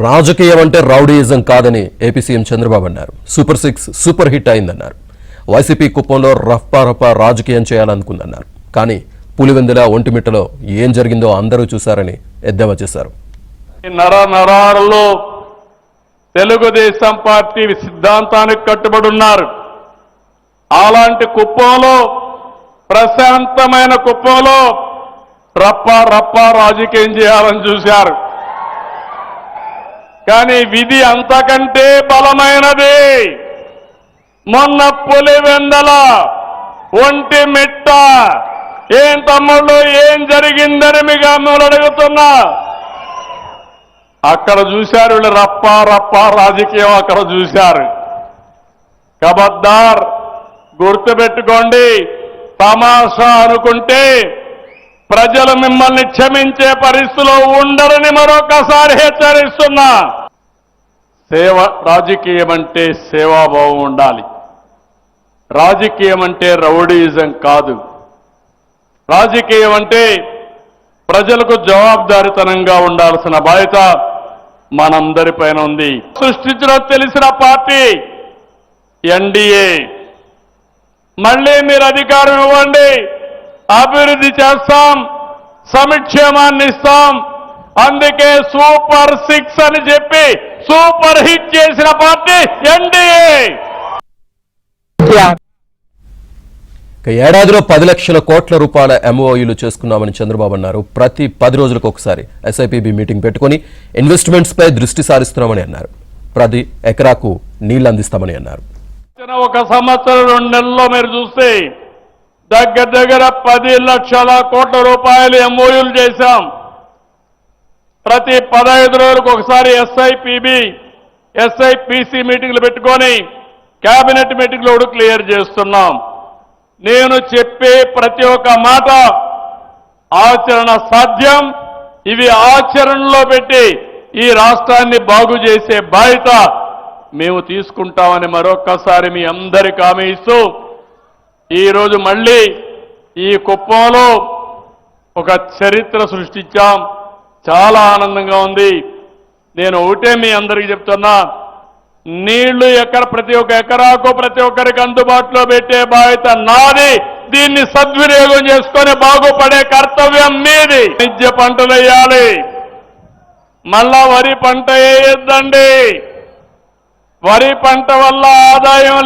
రాజకీయం అంటే రౌడీయిజం కాదని ఏపీ సీఎం చంద్రబాబు అన్నారు. సూపర్ 6 సూపర్ హిట్ అయిందన్నారు. వైసీపీ కుప్పంలో రఫ్పా రాజకీయం చేయాలనుకుందన్నారు. కానీ పులివెందుల ఒంటిమిట్టలో ఏం జరిగిందో అందరూ చూశారని ఎద్దేవా చేశారు. నరాలలో తెలుగుదేశం పార్టీ సిద్ధాంతానికి కట్టుబడి ఉన్నారు. అలాంటి కుప్పంలో, ప్రశాంతమైన కుప్పంలో రప్పా రాజకీయం చేయాలని చూశారు. కానీ విధి అంతకంటే బలమైనది. మొన్న పులివెందల ఒంటిమిట్ట ఏం తమ్ముళ్ళు ఏం జరిగిందని మీకు అడుగుతున్నా. అక్కడ చూశారు వీళ్ళు రప్పా రాజకీయం అక్కడ చూశారు. కబద్దార్ గుర్తుపెట్టుకోండి, తమాషా అనుకుంటే ప్రజలు మిమ్మల్ని క్షమించే పరిస్థితిలో ఉండరని మరొకసారి హెచ్చరిస్తున్నా. రాజకీయం అంటే సేవాభావం ఉండాలి. రాజకీయం అంటే రౌడీయిజం కాదు. రాజకీయం అంటే ప్రజలకు జవాబుదారీతనంగా ఉండాల్సిన బాధ్యత మనందరిపైన ఉంది. సృష్టించడం తెలిసిన పార్టీ ఎన్డీఏ. మళ్ళీ మీరు అధికారం ఇవ్వండి, అభివృద్ధి చేస్తాం, సంక్షేమాన్ని ఇస్తాం. అందుకే సూపర్ 6 అని చెప్పి సూపర్ హిట్ చేసిన పార్టీ ఎన్డీఏ. ఏడాదిలో 10 లక్షల కోట్ల రూపాయల ఎంఓయూలు చేసుకున్నామని చంద్రబాబు అన్నారు. ప్రతి 10 రోజులకు ఒకసారి ఎస్ఐపిబి మీటింగ్ పెట్టుకుని ఇన్వెస్ట్మెంట్స్ పై దృష్టి సారిస్తున్నామని అన్నారు. ప్రతి ఎకరాకు నీళ్లు అందిస్తామని అన్నారు. ఒక సంవత్సరం 2 నెలల్లో మీరు చూస్తే దగ్గర 10 లక్షల కోట్ల రూపాయలు ఎంఓయూలు చేశాం. ప్రతి 15 రోజులకు ఒకసారి ఎస్ఐపిబి, ఎస్ఐపిసి మీటింగ్లు పెట్టుకొని కేబినెట్ మీటింగ్లో క్లియర్ చేస్తున్నాం. నేను చెప్పే ప్రతి ఒక్క మాట ఆచరణ సాధ్యం. ఇవి ఆచరణలో పెట్టి ఈ రాష్ట్రాన్ని బాగు చేసే బాధ్యత మేము తీసుకుంటామని మరొక్కసారి మీ అందరికీ హామీ ఇస్తూ, ఈరోజు మళ్ళీ ఈ కుప్పంలో ఒక చరిత్ర సృష్టించాం. చాలా ఆనందంగా ఉంది. నేను ఒకటే మీ అందరికీ చెప్తున్నా, నీళ్లు ప్రతి ఒక్క ఎకరాకు ప్రతి ఒక్కరికి అందుబాటులో పెట్టే బాధ్యత నాది. దీన్ని సద్వినియోగం చేసుకొని బాగుపడే కర్తవ్యం మీది. నిత్య పంటలు వేయాలి, మళ్ళా వరి పంట వేయొద్దండి. వరి పంట వల్ల ఆదాయం